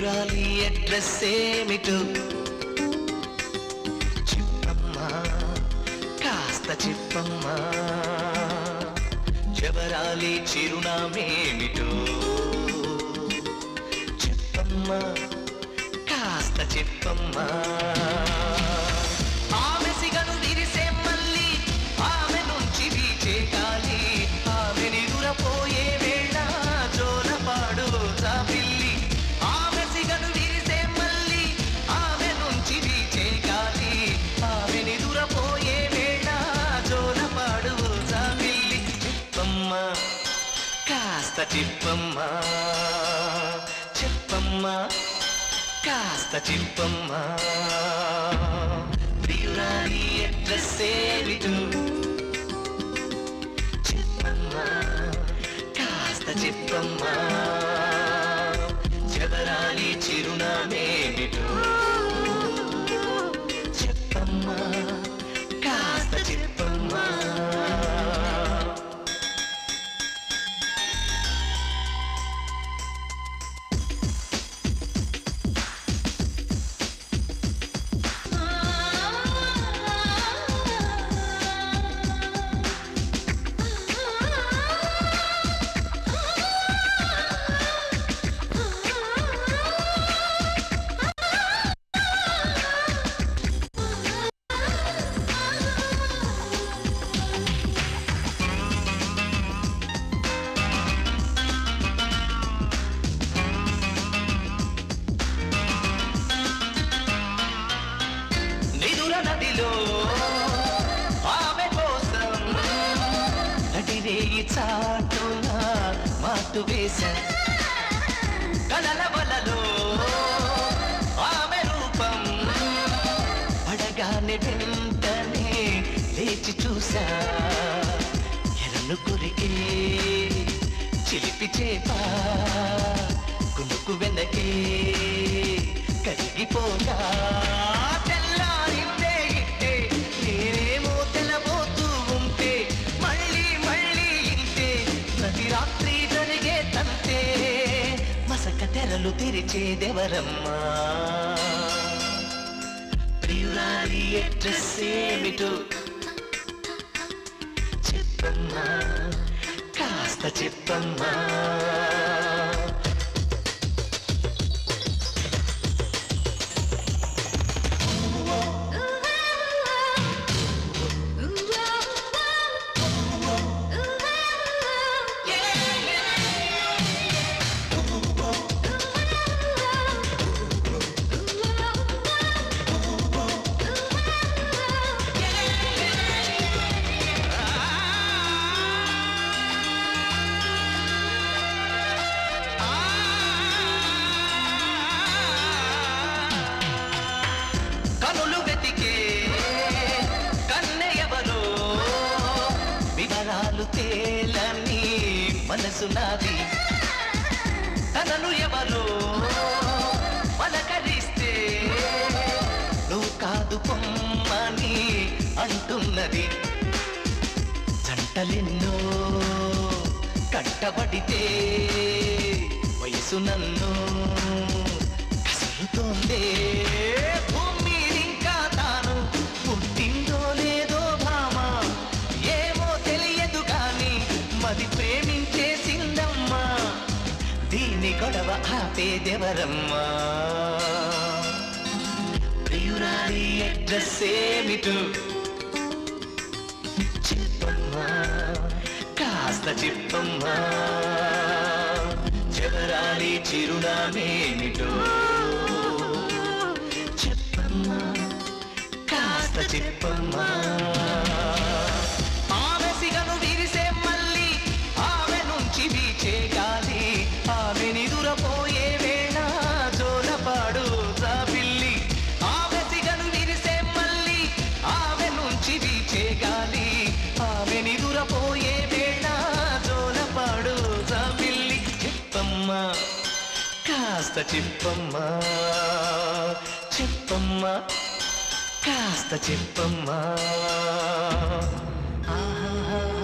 ప్రియురాలి అడ్రస్ ఏమిటో చెప్పమ్మా కాస్త చెప్పమ్మా జవరాలి చిరునామేమిటో చెప్పమ్మా కాస్త చెప్పమ్మా ఆమె సిగను విరిసే మళ్ళీ ఆమె నుంచి వీచే గాలి ఆమె నిదురపోయే వేళ జోలపాడు జాబిల్లి ఆమె సిగను విరిసే మళ్ళీ ఆమె నుంచి వీచే గాలి ఆమె నిదురపోయే వేళ జోలపాడు జాబిల్లి చెప్పమ్మా కాస్త చెప్పమ్మా చెప్పమ్మా కాస్త చెప్పమ్మా ప్రియురాలి అడ్రస్ ఏమిటో చెప్పమ్మా కాస్త చెప్పమ్మా జవరాలి చిరునామేమిటో చెప్పమ్మా కాస్త చెప్పమ్మా ఆమె కోసం నడిరేయి చాటున మాటు వేశా కలల వలలో ఆమె రూపం పడగానే వెంటనే లేచి చూసా ఎరను కొరికే చిలిపి చేప కునుకు వెనకే కరిగిపోగా తెరలు తెరిచేదెవరమ్మా ప్రియురాలి అడ్రస్ ఏమిటో చెప్పమ్మా కాస్త చెప్పమ్మా తేలని మనసు నాది తనను ఎవరో పలకరిస్తే నువ్వు కాదు పొమ్మని అంటున్నది జంటలెన్నో కట్టబడితే వయసు నన్ను కసురుతోందే భూమి ఇంకా తాను పుట్టిందో లేదో భామా మది ప్రేమించేసిందమ్మా దీని గొడవ ఆపేదెవరమ్మా ప్రియురాలి అడ్రస్ ఏమిటో చెప్పమ్మా కాస్త చెప్పమ్మా జవరాలి చిరునామేమిటో చెప్పమ్మా కాస్త చెప్పమ్మా ఆమె సిగను విరిసే మళ్ళీ ఆమె నుంచి వీచే గాలి ఆమె నిదురపోయే వేళ జోలపాడు జాబిల్లి ఆమె సిగను విరిసే మళ్ళీ ఆమె నుంచి వీచే గాలి ఆమె నిదురపోయే వేళ జోలపాడు జాబిల్లి చెప్పమ్మా కాస్త చెప్పమ్మా చెప్పమ్మా కాస్త చెప్పమ్మా ఆహా